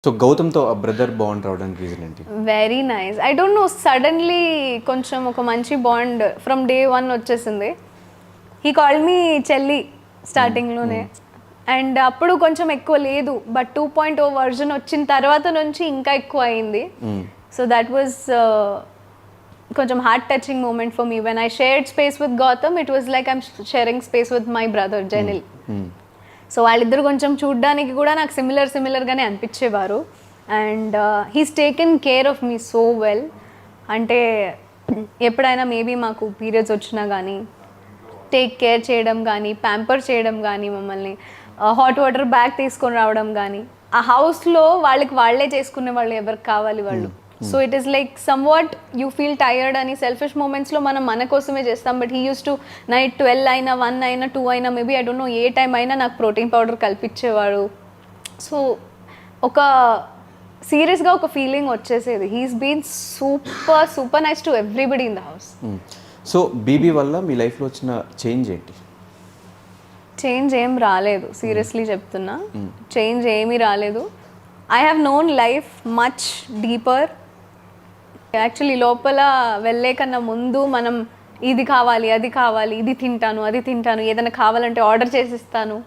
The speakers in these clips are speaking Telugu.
సో గౌతమ్‌తో ఆ బ్రదర్ బాండ్ రావడానికి రీజన్ ఏంటి? Very nice. I don't know, suddenly కొంచెం ఒక మంచి బాండ్ ఫ్రమ్ డే 1 వచ్చేసింది. హీ కాల్డ్ మీ చెల్లి స్టార్టింగ్లోనే. అండ్ అప్పుడు కొంచెం ఎక్కువ లేదు, బట్ 2.0 వర్జన్ వచ్చిన తర్వాత నుంచి ఇంకా ఎక్కువ అయింది. సో దట్ వాజ్ కొంచెం heart touching moment for me. When I shared space with Gautam, it was like I'm sharing space with my brother Jenil. So వాళ్ళిద్దరు కొంచెం చూడ్డానికి కూడా నాకు సిమిలర్గానే అనిపించేవారు. And he's taken care of me so well. అంటే ఎప్పుడైనా మేబీ మాకు పీరియడ్స్ వచ్చినా కానీ టేక్ కేర్ చేయడం కానీ, ప్యాంపర్ చేయడం కానీ, మమ్మల్ని హాట్ వాటర్ బ్యాగ్ తీసుకొని రావడం కానీ, ఆ హౌస్లో వాళ్ళే చేసుకునే వాళ్ళు, ఎవరికి కావాలి వాళ్ళు. So it is like some what you feel tired అని సెల్ఫిష్ మూమెంట్స్లో మనం మన కోసమే చేస్తాం. But he use to night 12 అయినా 1 అయినా 2 అయినా maybe I don't know A time అయినా నాకు ప్రోటీన్ పౌడర్ కల్పించేవాడు. సో ఒక సీరియస్గా ఒక ఫీలింగ్ వచ్చేసేది. He's been super nice to everybody in the house. So BB వల్ల మీ లైఫ్లో వచ్చిన చేంజ్ ఏంటి? చేంజ్ ఏం రాలేదు, సీరియస్లీ చెప్తున్నా. చేంజ్ ఏమీ రాలేదు. I have known life much deeper. Actually లోపల వెళ్ళే కన్నా ముందు మనం ఇది కావాలి, అది కావాలి, ఇది తింటాను, అది తింటాను, ఏదైనా కావాలంటే ఆర్డర్ చేసిస్తాను,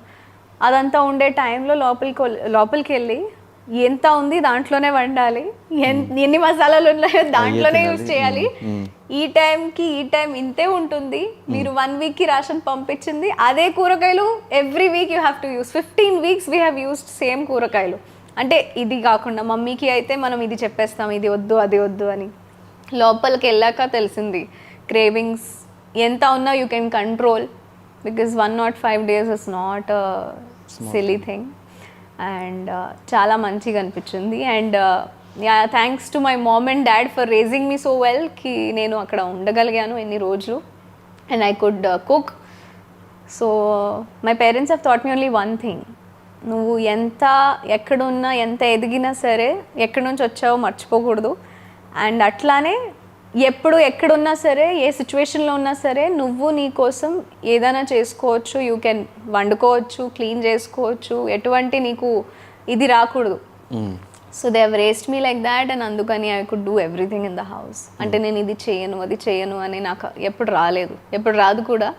అదంతా ఉండే టైంలో లోపలికి వెళ్ళి ఎంత ఉంది దాంట్లోనే వండాలి, ఎన్ని మసాలాలు ఉన్నాయో దాంట్లోనే యూజ్ చేయాలి, ఈ టైంకి ఈ టైం ఇంతే ఉంటుంది, మీరు 1 వీక్కి రేషన్ పంపించింది అదే కూరగాయలు every week you have to use. 15 weeks we have used same కూరగాయలు. అంటే ఇది కాకుండా మమ్మీకి అయితే మనం ఇది చెప్పేస్తాం, ఇది వద్దు అది వద్దు అని. లోపలికి వెళ్ళాక తెలిసింది క్రేవింగ్స్ ఎంత ఉన్నా you can control, because 105 days is not a silly thing. And చాలా మంచిగా అనిపించింది. And thanks to my mom and dad for raising me so well కి నేను అక్కడ ఉండగలిగాను ఎన్ని రోజులు. And I could cook. So my parents have thought me only one thing, నువ్వు ఎక్కడున్నా ఎంత ఎదిగినా సరే ఎక్కడి నుంచి వచ్చావో మర్చిపోకూడదు. అండ్ అట్లానే ఎక్కడున్నా సరే, ఏ సిచ్యువేషన్లో ఉన్నా సరే, నువ్వు నీ కోసం ఏదైనా చేసుకోవచ్చు, యూ కెన్ వండుకోవచ్చు, క్లీన్ చేసుకోవచ్చు, ఎటువంటి నీకు ఇది రాకూడదు. So they have raised me like that. And అందుకని I could do everything in the house. అంటే నేను ఇది చేయను అది చేయను అని నాకు ఎప్పుడు రాలేదు, ఎప్పుడు రాదు కూడా.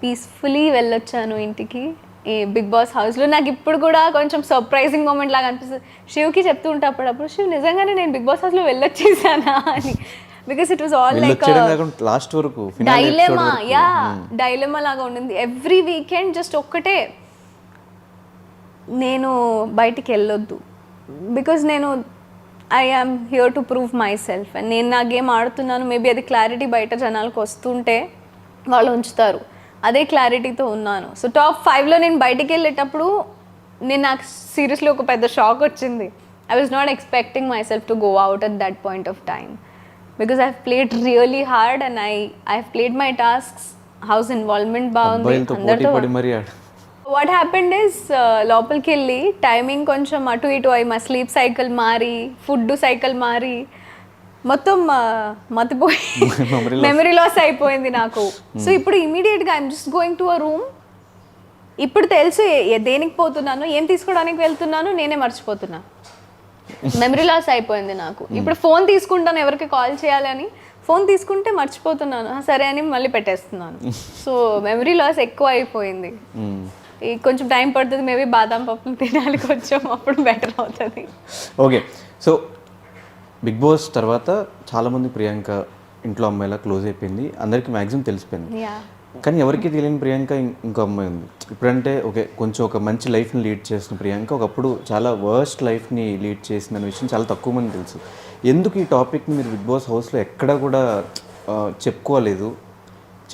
పీస్ఫుల్లీ వెళ్ళొచ్చాను ఇంటికి ఈ బిగ్ బాస్ హౌస్లో. నాకు ఇప్పుడు కూడా కొంచెం సర్ప్రైజింగ్ మూమెంట్ లాగా అనిపిస్తుంది. శివ్కి చెప్తూ ఉంటా అప్పుడప్పుడు, శివ్ నిజంగానే నేను బిగ్ బాస్ హౌస్లో వెళ్ళొచ్చేసానా అని. Because it was all like last వరకు డైలమా లాగా ఉండింది. ఎవ్రీ వీకెండ్ జస్ట్ ఒక్కటే, నేను బయటికి వెళ్ళొద్దు, బికాజ్ నేను I am here to prove myself. And నేను నా గేమ్ ఆడుతున్నాను, మేబీ అది క్లారిటీ బయట జనాలకు వస్తుంటే వాళ్ళు ఉంచుతారు, అదే క్లారిటీతో ఉన్నాను. సో టాప్ 5లో నేను బయటికి వెళ్ళేటప్పుడు నాకు సీరియస్లీ ఒక పెద్ద షాక్ వచ్చింది. I was not expecting my self to go out at that point of time, because I have played really hard and I have played my tasks. House involvement బాగుంది అందరితో. వాట్ హ్యాపెండ్ ఇస్ లోపలికి వెళ్ళి టైమింగ్ కొంచెం అటు ఇటు అయి, మా స్లీప్ సైకిల్ మారి, ఫుడ్ సైకిల్ మారి, మొత్తం మతిపోయి మెమరీ లాస్ అయిపోయింది నాకు. సో ఇప్పుడు ఇమీడియట్గా I'm just going to a room. ఇప్పుడు తెలుసు దేనికి పోతున్నాను, ఏం తీసుకోవడానికి వెళ్తున్నాను, నేనే మర్చిపోతున్నా. మెమరీ లాస్ అయిపోయింది నాకు. ఇప్పుడు ఫోన్ తీసుకుంటాను ఎవరికి కాల్ చేయాలని, ఫోన్ తీసుకుంటే మర్చిపోతున్నాను, సరే అని మళ్ళీ పెట్టేస్తున్నాను. సో మెమరీ లాస్ ఎక్కువ అయిపోయింది. కొంచెం టైం పడుతుంది, మేబీ బాదం పప్పులు తినాలి కొంచెం, అప్పుడు బెటర్ అవుతుంది. ఓకే. సో బిగ్ బాస్ తర్వాత చాలామంది ప్రియాంక ఇంట్లో అమ్మాయిలా క్లోజ్ అయిపోయింది, అందరికీ మ్యాక్సిమం తెలిసిపోయింది. కానీ ఎవరికి తెలియని ప్రియాంక ఇంకో అమ్మాయి ఉంది. ఇప్పుడంటే ఓకే, కొంచెం ఒక మంచి లైఫ్ని లీడ్ చేసిన ప్రియాంక ఒకప్పుడు చాలా వర్స్ట్ లైఫ్ని లీడ్ చేసిన విషయం చాలా తక్కువ మంది తెలుసు. ఎందుకు ఈ టాపిక్ని మీరు బిగ్ బాస్ హౌస్లో ఎక్కడా కూడా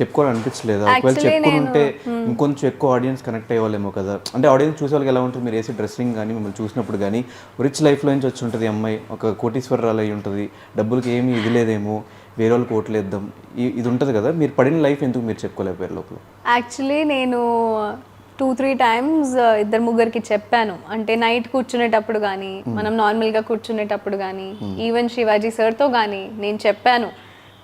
చెప్పుకోవాలనిపించలేదా? ఒకవేళ చెప్పుకుంటే ఇంకొంచెం ఎక్కువ ఆడియన్స్ కనెక్ట్ అయ్యేవాళ్ళేమో కదా. అంటే ఆడియన్స్ చూసే వాళ్ళకి ఎలా ఉంటుంది, మీరు వేసే డ్రెస్సింగ్ కానీ మిమ్మల్ని చూసినప్పుడు కానీ రిచ్ లైఫ్లో నుంచి వచ్చి ఉంటుంది అమ్మాయి, ఒక కోటీశ్వరరాలు అయి ఉంటుంది, డబ్బులకి ఏమీ ఇది లేదేమో, వేరే వాళ్ళకి ఓట్లేద్దాం, ఇది ఉంటుంది కదా. మీరు పడిన లైఫ్ ఎందుకు మీరు చెప్పుకోలేకపోయారు లోపల? యాక్చువల్లీ నేను 2-3 times 2-3 చెప్పాను. అంటే నైట్ కూర్చునేటప్పుడు కానీ, మనం నార్మల్గా కూర్చునేటప్పుడు కానీ, ఈవెన్ శివాజీ సార్తో కానీ నేను చెప్పాను,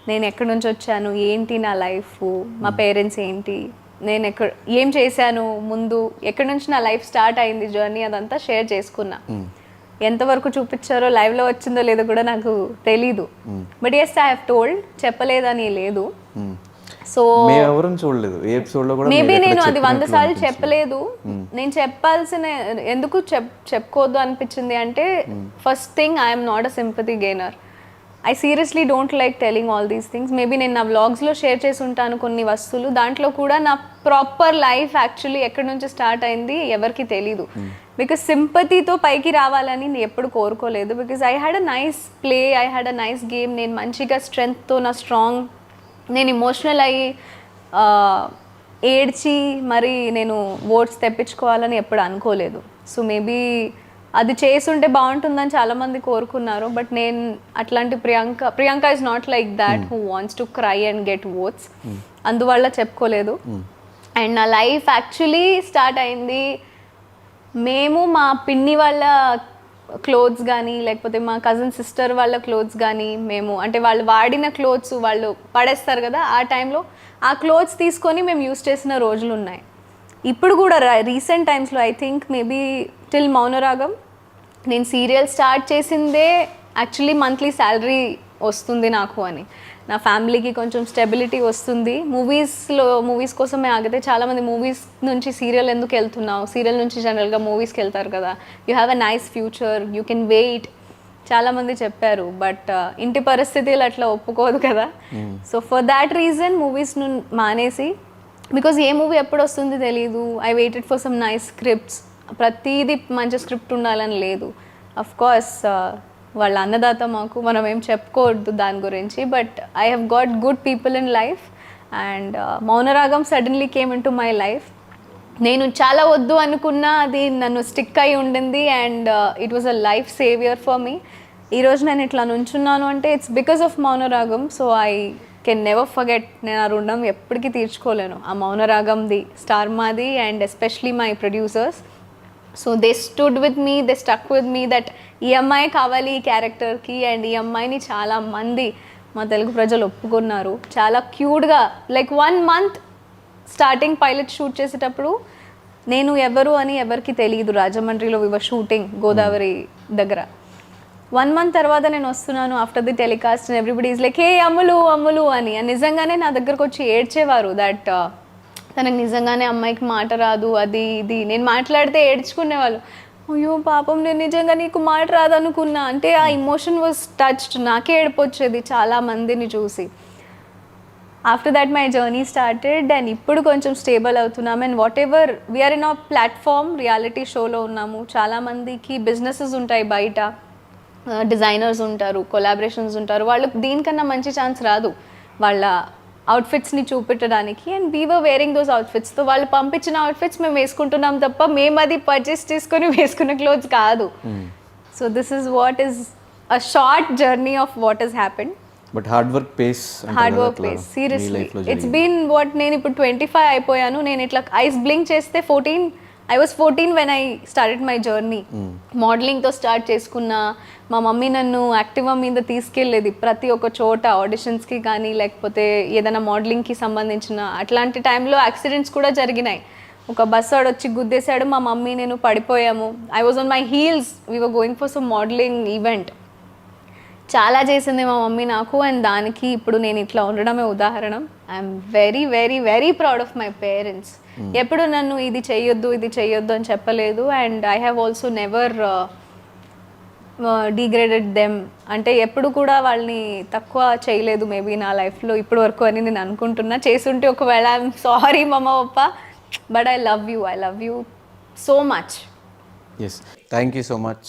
నేను ఎక్కడి నుంచి వచ్చాను, ఏంటి నా లైఫ్, మా పేరెంట్స్ ఏంటి, నేను ఏం చేశాను ముందు, ఎక్కడి నుంచి నా లైఫ్ స్టార్ట్ అయింది జర్నీ, అదంతా షేర్ చేసుకున్నా. ఎంతవరకు చూపించారో లైవ్లో వచ్చిందో లేదో కూడా నాకు తెలీదు. But yes I have told, చెప్పలేదని లేదు. సో ఎవరు చూడలేదు ఏ ఎపిసోడ్ లో కూడా మేబీ నేను అది 100 సార్లు చెప్పలేదు. నేను చెప్పాల్సిన ఎందుకు చెప్పుకోవద్దు అనిపించింది అంటే, first thing I'm not a sympathy gainer. I seriously don't like telling all these things. Maybe నేను నా వ్లాగ్స్లో షేర్ చేసి ఉంటాను కొన్ని వస్తువులు, దాంట్లో కూడా నా ప్రాపర్ లైఫ్ యాక్చువల్లీ ఎక్కడి నుంచి స్టార్ట్ అయింది ఎవరికి తెలీదు. బికాస్ సింపతితో పైకి రావాలని నేను ఎప్పుడు కోరుకోలేదు. Because I had a nice play, I had a nice game. నేను మంచిగా స్ట్రెంగ్త్తో నా స్ట్రాంగ్, నేను ఇమోషనల్ అయ్యి ఏడ్చి మరి నేను ఓట్స్ తెప్పించుకోవాలని ఎప్పుడు అనుకోలేదు. సో మేబీ అది చేసుంటే బాగుంటుందని చాలామంది కోరుకున్నారు. బట్ నేను అట్లాంటి Priyanka is not like that who wants to cry and get votes. అందువల్ల చెప్పుకోలేదు. అండ్ నా లైఫ్ యాక్చువల్లీ స్టార్ట్ అయింది, మేము మా పిన్ని వాళ్ళ క్లోత్స్ కానీ లేకపోతే మా కజిన్ సిస్టర్ వాళ్ళ క్లోత్స్ కానీ మేము అంటే వాళ్ళు వాడిన క్లోత్స్ వాళ్ళు పడేస్తారు కదా, ఆ టైంలో ఆ క్లోత్స్ తీసుకొని మేము యూస్ చేసిన రోజులు ఉన్నాయి. ఇప్పుడు కూడా రీసెంట్ టైమ్స్లో I think maybe till Mounaragam నేను సీరియల్ స్టార్ట్ చేసిందే యాక్చువల్లీ మంత్లీ శాలరీ వస్తుంది నాకు అని, నా ఫ్యామిలీకి కొంచెం స్టెబిలిటీ వస్తుంది. మూవీస్ కోసమే ఆగితే చాలామంది మూవీస్ నుంచి సీరియల్ ఎందుకు వెళ్తున్నావు, సీరియల్ నుంచి జనరల్గా మూవీస్కి వెళ్తారు కదా, you have a nice future, you can wait, చాలామంది చెప్పారు. బట్ ఇంటి పరిస్థితులు అట్లా ఒప్పుకోదు కదా. So for that reason movies మానేసి, బికాజ్ ఏ మూవీ ఎప్పుడు వస్తుంది తెలీదు, I waited for some nice scripts. ప్రతిదీ మంచి స్క్రిప్ట్ ఉండాలని లేదు. అఫ్ కోర్స్ వాళ్ళ అన్నదాత మాకు, మనం ఏం చెప్పుకోవద్దు దాని గురించి. But I have got good people in life and Mounaragam suddenly came in to my life. నేను చాలా వద్దు అనుకున్నా అది నన్ను స్టిక్ అయి ఉండింది and it was a life saviour for me. ఈరోజు నేను ఇట్లా నుంచున్నాను అంటే it's because of Mounaragam. So I can never forget. నేను ఆ రుణం ఎప్పటికీ తీర్చుకోలేను. ఆ మౌనరాగంది, స్టార్ మాది and especially my producers. So they stood with me, they stuck with me that ఈ అమ్మాయి కావాలి ఈ క్యారెక్టర్కి. అండ్ ఈ అమ్మాయిని చాలా మంది మా తెలుగు ప్రజలు ఒప్పుకున్నారు. చాలా క్యూట్గా like 1 month starting pilot shoot చేసేటప్పుడు నేను ఎవరు అని ఎవరికి తెలియదు. రాజమండ్రిలో వివర్ షూటింగ్ గోదావరి దగ్గర. 1 month తర్వాత నేను వస్తున్నాను after the telecast and everybody is like hey Ammulu Ammulu అని. నిజంగానే నా దగ్గరకు వచ్చి ఏడ్చేవారు దట్ తనకు నిజంగానే అమ్మాయికి మాట రాదు అది ఇది. నేను మాట్లాడితే ఏడ్చుకునేవాళ్ళు, అయ్యో పాపం నేను నిజంగా నీకు మాట రాదు అనుకున్నా. అంటే ఆ ఇమోషన్ వాజ్ టచ్డ్. నాకే ఏడుపు వచ్చేది చాలా మందిని చూసి. After that my journey started and ఇప్పుడు కొంచెం స్టేబుల్ అవుతున్నాం. And whatever we are in a platform, reality షోలో ఉన్నాము. చాలామందికి బిజినెసెస్ ఉంటాయి బయట, డిజైనర్స్ ఉంటారు, కొలాబరేషన్స్ ఉంటారు. వాళ్ళకి దీనికన్నా మంచి ఛాన్స్ రాదు వాళ్ళ అవుట్ఫిట్స్ని చూపెట్టడానికి. And we were wearing those అవుట్ఫిట్స్తో వాళ్ళు పంపించిన అవుట్ఫిట్స్ మేము వేసుకుంటున్నాం తప్ప మేము అది పర్చేస్ చేసుకొని వేసుకున్న క్లోత్స్ కాదు. So this is what is a short journey of what is happened. But hard work pays seriously it's been what. నేను ఇప్పుడు 25 అయిపోయాను. నేను ఇట్లా ఐస్ బ్లింక్ చేస్తే 14. I was 14 when I started my journey. మోడలింగ్తో స్టార్ట్ చేసుకున్నా. మా మమ్మీ నన్ను యాక్టివా మీద తీసుకెళ్ళేది ప్రతి ఒక్క చోట, ఆడిషన్స్కి కానీ లేకపోతే ఏదైనా మోడలింగ్కి సంబంధించిన. అట్లాంటి టైంలో యాక్సిడెంట్స్ కూడా జరిగినాయి. ఒక బస్ వాడు వచ్చి గుద్దేశాడు, మా మమ్మీ నేను పడిపోయాము. I was on my heels, we were going for some modelling event. చాలా చేసింది మా మమ్మీ నాకు. అండ్ దానికి ఇప్పుడు నేను ఇట్లా ఉండడమే ఉదాహరణ. I'm very very very proud of my parents. ఎప్పుడు నన్ను ఇది చెయ్యొద్దు ఇది చెయ్యొద్దు అని చెప్పలేదు. And I have also never degraded them. అంటే ఎప్పుడు కూడా వాళ్ళని తక్కువ చేయలేదు మేబీ నా లైఫ్లో ఇప్పటి వరకు అని నేను అనుకుంటున్నా. చేసుంటే ఒకవేళ I'm sorry mama papa, but I love you so much. Yes, thank you so much.